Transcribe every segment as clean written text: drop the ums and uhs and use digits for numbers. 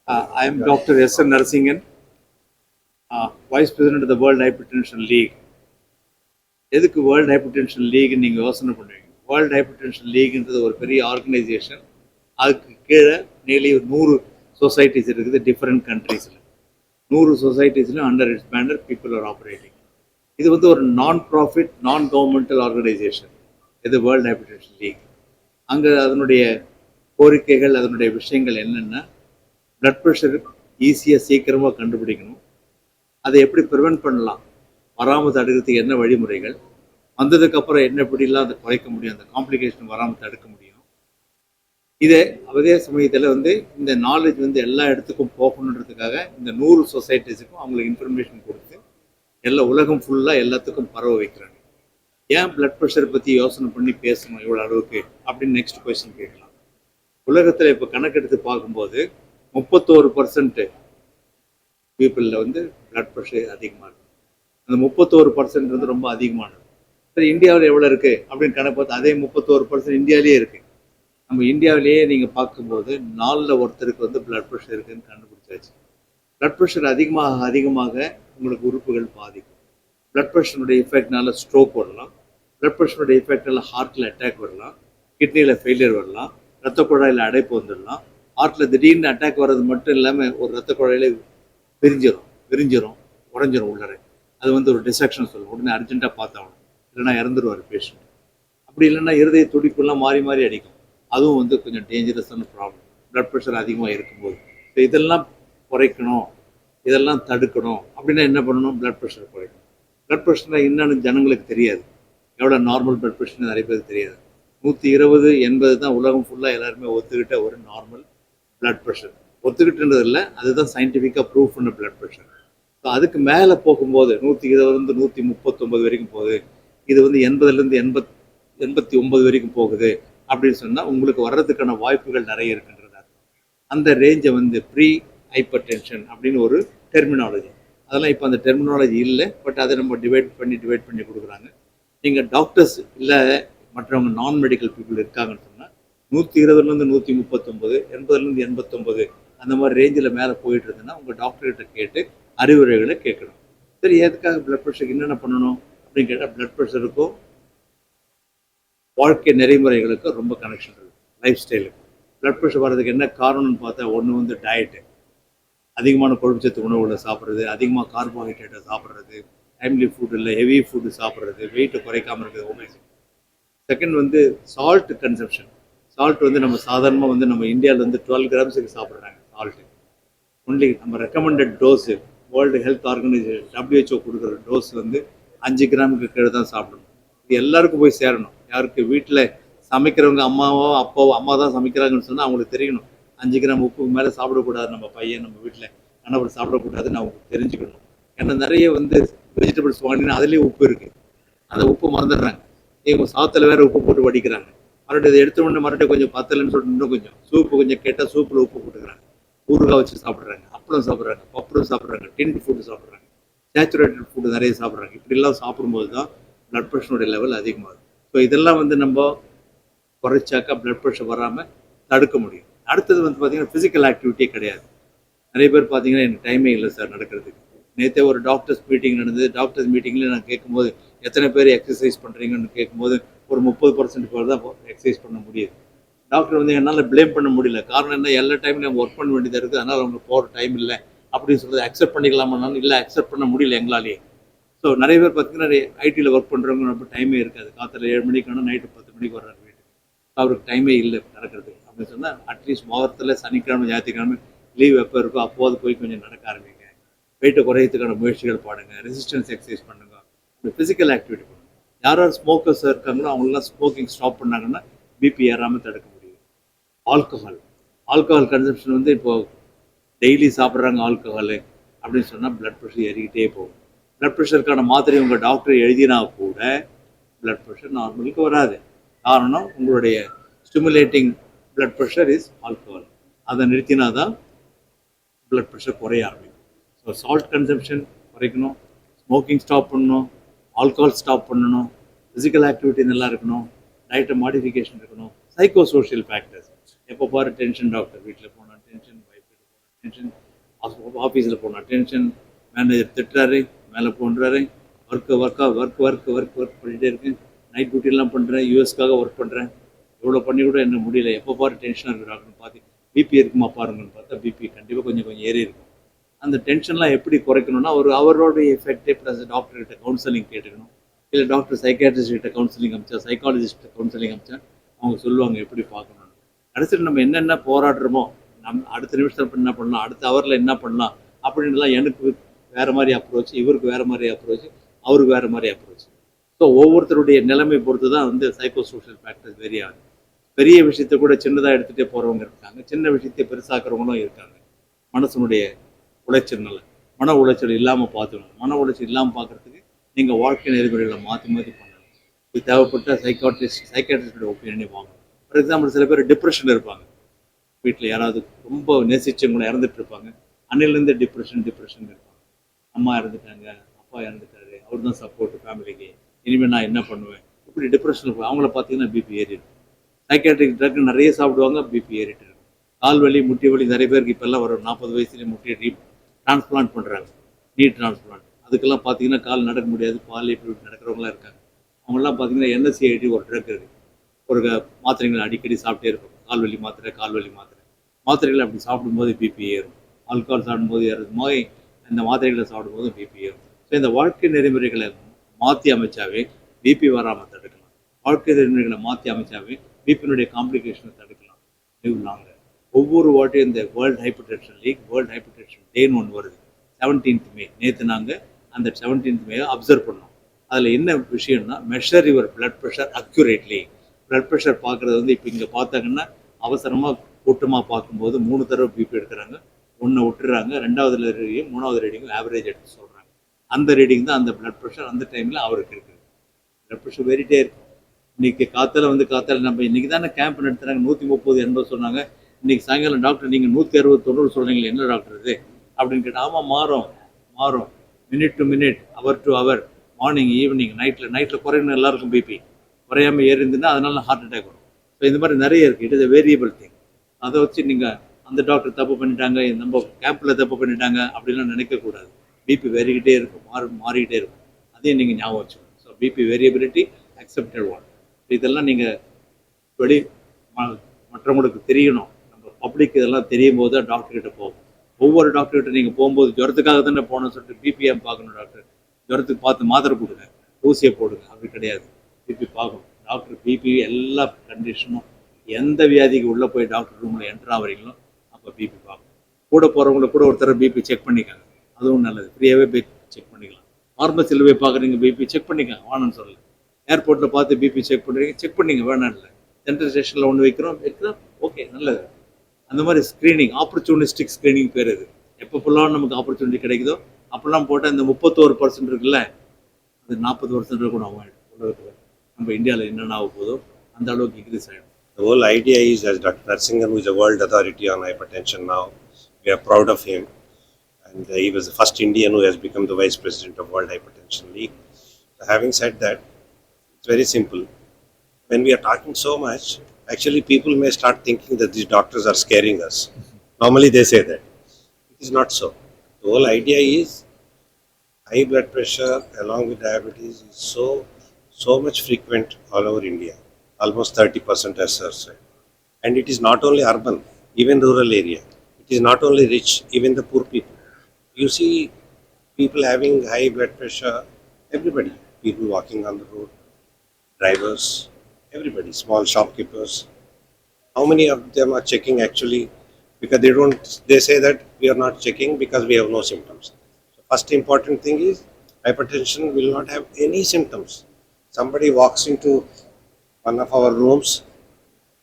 I am Dr. S. N. Narasingan, Vice President of the World Hypertension League. எதுக்கு world hypertension league நீங்கள் யோசனை பண்ணுவீங்க? World hypertension லீக்ன்றது ஒரு பெரிய ஆர்கனைசேஷன். அதுக்கு கீழே நியர்லி 100 சொசைட்டிஸ் இருக்குது டிஃப்ரெண்ட் கண்ட்ரீஸில். 100 சொசைட்டிஸ்லையும் under its banner people are operating. இது வந்து ஒரு non profit non governmental organisation. இது வேர்ல்டு ஹைப்பர்டென்ஷன் லீக். அங்கே அதனுடைய கோரிக்கைகள், அதனுடைய விஷயங்கள் என்னென்னா, பிளட் ப்ரெஷர் ஈஸியாக சீக்கிரமாக கண்டுபிடிக்கணும், அதை எப்படி ப்ரிவென்ட் பண்ணலாம், வராமல் தடுக்கிறதுக்கு என்ன வழிமுறைகள், வந்ததுக்கப்புறம் என்ன எப்படிலாம் அதை குறைக்க முடியும், அந்த காம்ப்ளிகேஷன் வராமல் தடுக்க முடியும். அதே சமயத்தில் வந்து இந்த நாலேஜ் வந்து எல்லா இடத்துக்கும் போகணுன்றதுக்காக இந்த 100 சொசைட்டிஸுக்கும் அவங்களுக்கு இன்ஃபர்மேஷன் கொடுத்து எல்லா உலகம் ஃபுல்லாக எல்லாத்துக்கும் பரவ வைக்கிறாங்க. ஏன் பிளட் ப்ரெஷர் பற்றி யோசனை பண்ணி பேசணும் இவ்வளோ அளவுக்கு அப்படின்னு நெக்ஸ்ட் கொஸ்டின் கேட்கலாம். உலகத்தில் இப்போ கணக்கெடுத்து பார்க்கும்போது 31% பீப்புளில் வந்து பிளட் ப்ரெஷர் அதிகமாக இருக்குது. அந்த 31% வந்து ரொம்ப அதிகமானது. சரி, இந்தியாவில் எவ்வளோ இருக்குது அப்படின்னு கணக்கு பார்த்து அதே 31% இந்தியாவிலேயே இருக்குது. நம்ம இந்தியாவிலேயே நீங்கள் பார்க்கும்போது 4ல் ஒருத்தருக்கு வந்து பிளட் ப்ரெஷர் இருக்குதுன்னு கண்டுபிடிச்சாச்சு. பிளட் ப்ரெஷர் அதிகமாக உங்களுக்கு உறுப்புகள் பாதிக்கும். பிளட் ப்ரெஷருடைய எஃபெக்ட்னால ஸ்ட்ரோக் வரலாம், பிளட் ப்ரெஷருடைய எஃபெக்ட்னால ஹார்ட்டில் அட்டாக் வரலாம், கிட்னியில் ஃபெயிலியர் வரலாம், ரத்த குழாயில் அடைப்பு வந்துடலாம். ஹார்ட்டில் திடீர்னு அட்டாக் வர்றது மட்டும் இல்லாமல் ஒரு ரத்த குழாயில விரிஞ்சிரும் உடஞ்சிரும் உள்ளரை. அது வந்து ஒரு டிசெக்ஷன் சொல்லுவோம். உடனே அர்ஜென்ட்டாக பார்த்தாகணும், இல்லைன்னா இறந்துருவார் பேஷண்ட். அப்படி இல்லைன்னா இருதய துடிப்புலாம் மாறி மாறி அடிக்கும். அதுவும் வந்து கொஞ்சம் டேஞ்சரஸான ப்ராப்ளம் பிளட் ப்ரெஷர் அதிகமாக இருக்கும்போது. ஸோ இதெல்லாம் குறைக்கணும், இதெல்லாம் தடுக்கணும் அப்படின்னா என்ன பண்ணணும்? பிளட் ப்ரெஷர் குறைக்கணும். பிளட் ப்ரெஷர்னா என்னன்னு ஜனங்களுக்கு தெரியாது. எவ்வளோ நார்மல் பிளட் ப்ரெஷர்னு நிறைய பேருக்கு தெரியாது. 120, 80 தான் உலகம் ஃபுல்லாக எல்லாருமே ஒத்துக்கிட்ட ஒரு நார்மல் பிளட் ப்ரெஷர். ஒத்துக்கிட்டுன்றது இல்லை, அதுதான் சயின்டிஃபிக்காக ப்ரூவ் பண்ண பிளட் ப்ரெஷர். ஸோ அதுக்கு மேலே போகும்போது 120 139 வரைக்கும் போகுது. இது வந்து 80 89 வரைக்கும் போகுது அப்படின்னு சொன்னால் உங்களுக்கு வர்றதுக்கான வாய்ப்புகள் நிறைய இருக்குன்றது அர்த்தம். அந்த ரேஞ்சை வந்து ப்ரீ ஹைப்பர் டென்ஷன் அப்படின்னு ஒரு டெர்மினாலஜி. அதெல்லாம் இப்போ அந்த டெர்மினாலஜி இல்லை, பட் அதை நம்ம டிவைட் பண்ணி கொடுக்குறாங்க. நீங்கள் டாக்டர்ஸ் இல்லை மற்றவங்க நான் மெடிக்கல் பீப்புள் இருக்காங்கன்னு சொன்னால் 120 139, 80 89 அந்த மாதிரி ரேஞ்சில் மேலே போயிட்டு இருந்ததுன்னா உங்கள் டாக்டர்கிட்ட கேட்டு அறிவுரைகளை கேட்கணும். சரி, எதுக்காக பிளட் ப்ரெஷருக்கு என்னென்ன பண்ணணும் அப்படின்னு கேட்டால், பிளட் ப்ரெஷருக்கும் வாழ்க்கை நெறிமுறைகளுக்கும் ரொம்ப கனெக்ஷன் இருக்குது. லைஃப் ஸ்டைலுக்கு பிளட் ப்ரெஷர் வர்றதுக்கு என்ன காரணம்னு பார்த்தா, ஒன்று வந்து டயட்டு, அதிகமான கொழுப்புச்சத்து உணவுகளை சாப்பிட்றது, அதிகமாக கார்போஹைட்ரேட்டை சாப்பிட்றது, டைம்லி ஃபுட் இல்லை ஹெவி ஃபுட்டு சாப்பிட்றது, வெயிட்டை குறைக்காமல் இருக்குது, ஒபேசிட்டி. செகண்ட் வந்து சால்ட் கன்சம்ஷன். சால்ட் வந்து நம்ம சாதாரணமாக வந்து நம்ம இந்தியாவில் வந்து 12 கிராம்ஸுக்கு சாப்பிட்றாங்க சால்ட்டு. ஒன்லி நம்ம recommended dose world health organisation WHO கொடுக்குற டோஸ் வந்து 5 கிராமுக்கு கீழே தான் சாப்பிடணும். இது எல்லாருக்கும் போய் சேரணும். யாருக்கு வீட்டில் சமைக்கிறவங்க அம்மாவோ அப்பாவோ, அம்மா தான் சமைக்கிறாங்கன்னு சொன்னால் அவங்களுக்கு தெரியணும் 5 கிராம் உப்புக்கு மேலே சாப்பிடக்கூடாது, நம்ம பையன் நம்ம வீட்டில் கணவர் சாப்பிடக்கூடாதுன்னு அவங்களுக்கு தெரிஞ்சுக்கணும். ஏன்னா நிறைய வந்து வெஜிடபிள்ஸ் வாங்கினா அதுலேயும் உப்பு இருக்குது, அந்த உப்பு மறந்துடுறாங்க. இவங்க சாத்தில் வேறு உப்பு போட்டு வடிக்கிறாங்க. மறுபடியும் இதை எடுத்த உடனே மறுபடியும் கொஞ்சம் பத்தலைன்னு சொல்லிட்டு இன்னும் கொஞ்சம் சூப்பு கொஞ்சம் கேட்டால் சூப்பில் உப்பு போட்டுக்கிறாங்க. ஊறுகாய் வச்சு சாப்பிட்றாங்க, அப்பளம் சாப்பிட்றாங்க, பப்படம் சாப்பிட்றாங்க, டின்ட் ஃபுட்டு சாப்பிட்றாங்க, சேச்சுரேட்டட் ஃபுட்டு நிறைய சாப்பிட்றாங்க. இப்படிலாம் சாப்பிடும்போது தான் பிளட் ப்ரெஷருடைய லெவல் அதிகமாகுது. ஸோ இதெல்லாம் வந்து நம்ம குறைச்சாக்கா பிளட் ப்ரெஷர் வராமல் தடுக்க முடியும். அடுத்தது வந்து பார்த்திங்கன்னா ஃபிசிக்கல் ஆக்டிவிட்டியே கிடையாது. நிறைய பேர் பார்த்தீங்கன்னா எனக்கு டைமே இல்லை சார் நடக்கிறதுக்கு. நேற்றே ஒரு டாக்டர்ஸ் மீட்டிங் நடந்தது. டாக்டர்ஸ் மீட்டிங்கில் நான் கேட்கும்போது எத்தனை பேர் எக்ஸசைஸ் பண்ணுறீங்கன்னு கேட்கும்போது ஒரு 30% பேர் தான் எக்ஸசைஸ் பண்ண முடியுது. டாக்டர் வந்து என்னால் ப்ளேம் பண்ண முடியல. காரணம் என்ன, எல்லா டைம்லையும் நம்ம ஒர்க் பண்ண வேண்டியதாக இருக்குது, அதனால் அவங்களுக்கு போகிற டைம் இல்லை அப்படின்னு சொல்கிறது அக்செப்ட் பண்ணிக்கலாமான்னு இல்லை, அக்செப்ட் பண்ண முடியல எங்களாலேயே. ஸோ நிறைய பேர் பார்த்தீங்கன்னா ஐடியில் ஒர்க் பண்ணுறவங்க ரொம்ப டைமே இருக்காது. காலையில் 7 மணிக்கு ஆனால் நைட்டு 10 மணிக்கு வர்றாரு வீட்டுக்கு. அவருக்கு டைமே இல்லை நடக்கிறதுக்கு. அப்படின்னு சொன்னால் அட்லீஸ்ட் வாரத்தில் சனிக்கிழமை ஞாயிற்றுக்கிழமை லீவ் எப்போ இருக்கோ அப்போது போய் கொஞ்சம் நடக்க ஆரம்பிங்க. வெயிட்டை குறையத்துக்கான முயற்சிகள் பாடுங்கள், ரெசிஸ்டன்ஸ் எக்ஸசைஸ் பண்ணுங்கள், இந்த ஃபிசிக்கல் ஆக்டிவிட்டி பண்ணுங்கள். யார் ஸ்மோக்கர்ஸ் இருக்காங்களோ அவங்களெலாம் ஸ்மோக்கிங் ஸ்டாப் பண்ணாங்கன்னா பிபி ஏறாமல் தடுக்க முடியும். ஆல்கஹால் கன்சம்ஷன் வந்து இப்போது டெய்லி சாப்பிட்றாங்க ஆல்கஹாலு அப்படின்னு சொன்னால் பிளட் ப்ரெஷர் ஏறிக்கிட்டே போகும். பிளட் ப்ரெஷருக்கான மாத்திரை உங்கள் டாக்டர் எழுதினா கூட பிளட் ப்ரெஷர் நார்மலுக்கு வராது. காரணம், உங்களுடைய stimulating blood pressure is alcohol. அதை நிறுத்தினா தான் பிளட் ப்ரெஷர் குறைய ஆரம்பிக்கும். ஸோ சால்ட் கன்சம்ஷன் குறைக்கணும், ஸ்மோக்கிங் ஸ்டாப் பண்ணணும், ஆல்கஹால் ஸ்டாப் பண்ணணும், ஃபிசிக்கல் ஆக்டிவிட்டி நல்லா இருக்கணும், டயட்டை மாடிஃபிகேஷன் இருக்கணும், சைக்கோ சோஷியல் ஃபேக்டர்ஸ். எப்போ பாரு டென்ஷன், டாக்டர் வீட்டில் போனால் டென்ஷன், வைஃப் போனால் டென்ஷன். ஆஃபீஸில் போனால் டென்ஷன், மேனேஜர் திட்டுறாரு, மேலே போன்றாரு, ஒர்க் பண்ணிகிட்டே இருக்கேன். நைட் டியூட்டிலாம் பண்ணுறேன், யூஎஸ்க்காக ஒர்க் பண்ணுறேன். இவ்வளோ பண்ணி கூட என்ன முடியல, எப்போ பாரு டென்ஷனாக இருக்குது டாக்டர்னு பார்த்து பிபி இருக்குமா பாருங்கன்னு பார்த்தா பிபி கண்டிப்பாக கொஞ்சம் கொஞ்சம் ஏறி இருக்கும். அந்த டென்ஷன்லாம் எப்படி குறைக்கணும்னா அவரோடைய எஃபெக்டே ப்ளஸ் டாக்டர்கிட்ட கவுன்சிலிங் கேட்டுக்கணும். இல்லை டாக்டர் சைக்காட்ரிஸ்ட் கிட்ட கவுன்சிலிங் அமிச்சா, சைக்காலஜிஸ்ட் கவுன்சிலிங் அமிச்சா அவங்க சொல்லுவாங்க எப்படி பார்க்கணும். கடைசியில் நம்ம என்னென்ன போராடுறோமோ, அடுத்த நிமிஷத்தில் என்ன பண்ணலாம், அடுத்த ஹவரில் என்ன பண்ணலாம் அப்படின்லாம் எனக்கு வேறு மாதிரி அப்ரோச், இவருக்கு வேறு மாதிரி அப்ரோச், அவருக்கு வேறு மாதிரி அப்ரோச். ஸோ ஒவ்வொருத்தருடைய நிலைமை பொறுத்து தான் வந்து சைக்கோ சோஷியல் ஃபேக்டர்ஸ் வெரி ஆகுது. பெரிய விஷயத்தை கூட சின்னதாக எடுத்துகிட்டே போகிறவங்க இருக்காங்க, சின்ன விஷயத்தை பெருசாக்குறவங்களும் இருக்காங்க. மனசனுடைய உளைச்சல்னால மன உளைச்சல் இல்லாமல் பார்த்துக்கணும். மன உளைச்சல் இல்லாமல் பார்க்குறதுக்கு நீங்கள் வாழ்க்கை நெறிமுறைகளை மாற்றி மாற்றி பண்ணணும். இது தேவைப்பட்ட சைக்காட்ரிஸ்டோட ஒப்பீனியனே வாங்கணும். ஃபார் எக்ஸாம்பிள், சில பேர் டிப்ரெஷனில் இருப்பாங்க, வீட்டில் யாராவது ரொம்ப நேசிச்சவங்களை இறந்துட்டு இருப்பாங்க, அன்னிலேருந்து டிப்ரெஷன் இருப்பாங்க. அம்மா இறந்துட்டாங்க, அப்பா இறந்துட்டாரு, அவர் தான் சப்போர்ட் ஃபேமிலிக்கு, இனிமேல் நான் என்ன பண்ணுவேன், இப்படி டிப்ரெஷனில் போய் அவங்கள பார்த்தீங்கன்னா பிபி ஏறிடும். சைக்காட்ரிக் ட்ரக் நிறைய சாப்பிடுவாங்க, பிபி ஏறிட்டு இருக்கும். கால் வலி, முட்டி வலி நிறைய பேருக்கு இப்போல்லாம் வரும். 40 வயசுலேயே முட்டியை டிரான்ஸ்பிளான்ட் பண்ணுறாங்க, நீ டிரான்ஸ்பிளான்ட். அதுக்கெல்லாம் பார்த்தீங்கன்னா கால் நடக்க முடியாது, பால் இப்படி நடக்கிறவங்களாம் இருக்காங்க. அவங்களாம் பார்த்தீங்கன்னா என்எஸ்சிஐடி ஒரு ட்ரக் இருக்குது, ஒரு மாத்திரைகள் அடிக்கடி சாப்பிட்டே இருப்பாங்க. கால்வலி மாத்திரைகள் அப்படி சாப்பிடும்போது பிபி ஏறும். ஆல்கஹால் சாப்பிடும்போது ஏறுறது மாதிரி இந்த மாத்திரைகளை சாப்பிடும்போது பிபி ஏறும். ஸோ இந்த வாழ்க்கை நெறிமுறைகளை மாற்றி அமைச்சாவே பிபி வராமல் தடுக்கலாம். வாழ்க்கை நெறிமுறைகளை மாற்றி அமைச்சாவே பிபியினுடைய காம்ப்ளிகேஷனை தடுக்கலாம். லாங்க ஒவ்வொரு வாட்டியும் இந்த world hypertension league, world hypertension டேன்னு ஒன்று வருது, 17th May. நேற்று நாங்கள் அந்த 17th May அப்சர்வ் பண்ணோம். அதில் என்ன விஷயம்னா, measure your blood pressure accurately. Blood pressure பார்க்குறது வந்து இப்போ இங்கே பார்த்தாங்கன்னா அவசரமாக கூட்டமாக பார்க்கும்போது 3 தடவை பிபி எடுக்கிறாங்க, 1 விட்டுறாங்க, 2வது ரீடிங்கும் 3வது ரீடிங்கும் ஆவரேஜ் எடுத்து சொல்கிறாங்க. அந்த ரீடிங் தான் அந்த பிளட் ப்ரெஷர் அந்த டைமில் அவருக்கு இருக்குது. பிளட் ப்ரெஷர் வெறிட்டே இருக்கும். இன்றைக்கி காத்தால நம்ம இன்றைக்கி தானே கேம்ப் நடத்துகிறாங்க, 130-80 சொன்னாங்க. இன்றைக்கி சாயங்காலம் டாக்டர் நீங்கள் 160-90 சொல்கிறீங்களே, என்ன டாக்டர் இது அப்படின்னு கேட்டால், ஆமாம் மாறும், minute to minute, hour to hour, morning evening நைட்டில் குறையணும். எல்லாருக்கும் பிபி குறையாமல் ஏறிந்துன்னா அதனால ஹார்ட் அட்டாக் வரும். ஸோ இந்த மாதிரி நிறைய இருக்குது. It is a variable thing. அதை வச்சு நீங்கள் அந்த டாக்டர் தப்பு பண்ணிட்டாங்க, நம்ம கேம்பில் தப்பு பண்ணிட்டாங்க அப்படிலாம் நினைக்கக்கூடாது. பிபி வேறிக்கிட்டே இருக்கும், மாறிக்கிட்டே இருக்கும். அதையும் நீங்கள் ஞாபகம் வச்சுக்கணும். So BP variability accepted one. இதெல்லாம் நீங்கள் மற்றவங்களுக்கு தெரியணும். நம்ம பப்ளிக் இதெல்லாம் தெரியும் போது தான் டாக்டர்கிட்ட போகும். ஒவ்வொரு டாக்டர்கிட்ட நீங்கள் போகும்போது ஜுரத்துக்காக தானே போகணும்னு சொல்லிட்டு பிபிஎம் பார்க்கணும். டாக்டர் ஜுரத்துக்கு பார்த்து மாத்திரை கொடுங்க, ஊசியை போடுங்க, அப்படி கிடையாது. பிபி பார்க்கணும். டாக்டர் பிபி எல்லா கண்டிஷனும், எந்த வியாதிக்கு உள்ளே போய் டாக்டர் ரூமில் என்ட்ரு ஆகிறீங்களோ அப்போ பிபி பார்க்கணும். கூட போகிறவங்கள கூட ஒருத்தர பிபி செக் பண்ணிக்காங்க, அதுவும் நல்லது. ஃப்ரீயாகவே பிபி செக் பண்ணிக்கலாம். ஃபார்மசியில் போய் பார்க்குறீங்க, பிபி செக் பண்ணிக்காங்க, வானன்னு சொல்லலை. ஏர்போர்ட்டில் பார்த்து பிபி செக் பண்ணுறீங்க, செக் பண்ணிங்க, வேணாம் இல்லை. சென்ட்ரல் ஸ்டேஷனில் ஒன்று வைக்கிறோம், ஓகே, நல்லது. அந்த மாதிரி ஸ்க்ரீனிங், ஆப்பர்ச்சுனிஸ்டிக் ஸ்க்ரீனிங் பேர் இது. எப்பப்பெல்லாம் நமக்கு ஆப்பர்ச்சுனிட்டி கிடைக்குதோ அப்போல்லாம் போட்டால் இந்த 31% இருக்குல்ல, அது 40% கூட ஆகிடும். உலகத்தில் நம்ம இந்தியாவில் என்னென்ன ஆக போதோ அந்த அளவுக்கு இன்க்ரீஸ் ஆகிடும். The whole idea is, as Dr. Narsinghan, who is a world authority on hypertension now, we are proud of him. And he was the first Indian who has become the Vice President of World Hypertension League. So having said that, it's very simple. When we are talking so much, actually people may start thinking that these doctors are scaring us. Normally they say that. It is not so. The whole idea is high blood pressure along with diabetes is so much frequent all over India. Almost 30% as sir said. And it is not only urban, even rural area. It is not only rich, even the poor people. You see people having high blood pressure, everybody. People walking on the road, drivers, everybody, small shopkeepers. How many of them are checking actually? Because they say that we are not checking because we have no symptoms. So first important thing is hypertension will not have any symptoms. Somebody walks into one of our rooms,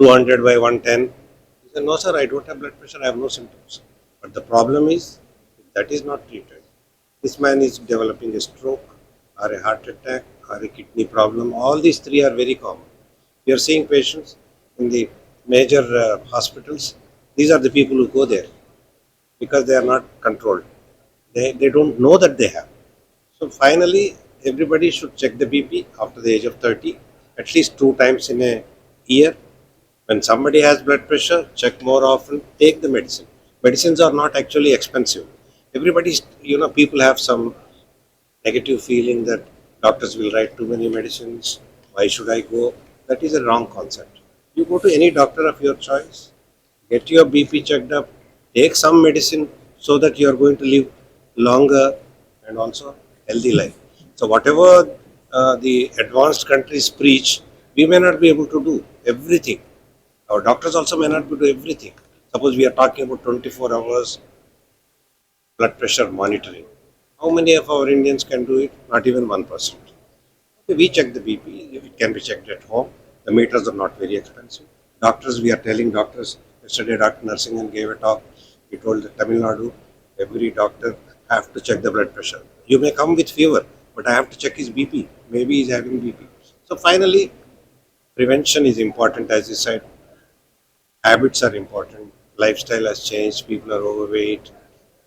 200 by 110. He said, no sir, I don't have blood pressure, I have no symptoms. But the problem is, that is not treated. This man is developing a stroke or a heart attack or a kidney problem. All these three are very common. We are seeing patients in the major hospitals. These are the people who go there because they are not controlled. They don't know that they have. So finally, everybody should check the BP after the age of 30. At least 2 times in a year. When somebody has blood pressure, check more often, take the medicine. Medicines are not actually expensive. Everybody's, people have some negative feeling that doctors will write too many medicines. Why should I go? That is a wrong concept. You go to any doctor of your choice, get your BP checked up, take some medicine so that you are going to live longer and also healthy life. So whatever the advanced countries preach, we may not be able to do everything. Our doctors also may not be able to do everything. Suppose we are talking about 24 hours blood pressure monitoring. How many of our Indians can do it? Not even 1%. Okay, we check the BP. It can be checked at home. The meters are not very expensive. Doctors, we are telling doctors. Yesterday, Dr. Narsingan gave a talk. He told that Tamil Nadu, every doctor have to check the blood pressure. You may come with fever, but I have to check his BP. Maybe he's having BP. So finally, prevention is important, as you said. Habits are important. Lifestyle has changed. People are overweight.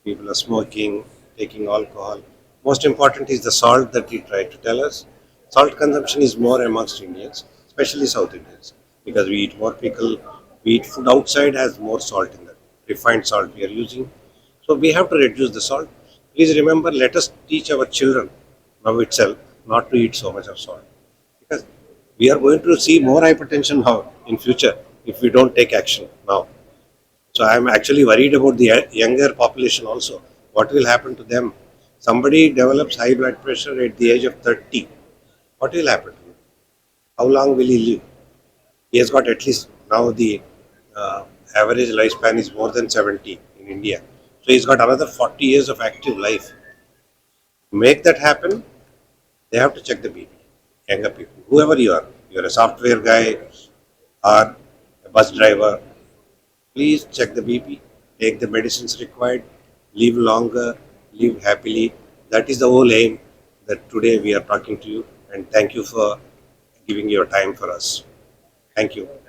People are smoking, taking alcohol. Most important is the salt that he tried to tell us. Salt consumption is more amongst Indians, especially South Indians, because we eat more pickle, we eat food outside has more salt in that. Refined salt we are using. So we have to reduce the salt. Please remember, let us teach our children now itself not to eat so much of salt. Because we are going to see more hypertension now in future if we don't take action now. So I am actually worried about the younger population also. What will happen to them? Somebody develops high blood pressure at the age of 30. What will happen to him? How long will he live? He has got at least now the uh, average lifespan is more than 70 in India. So he's got another 40 years of active life. To make that happen, they have to check the BP. Younger people, whoever you are a software guy or a bus driver, please check the BP, take the medicines required, live longer, live happily. That is the whole aim that today we are talking to you. And thank you for giving your time for us. Thank you.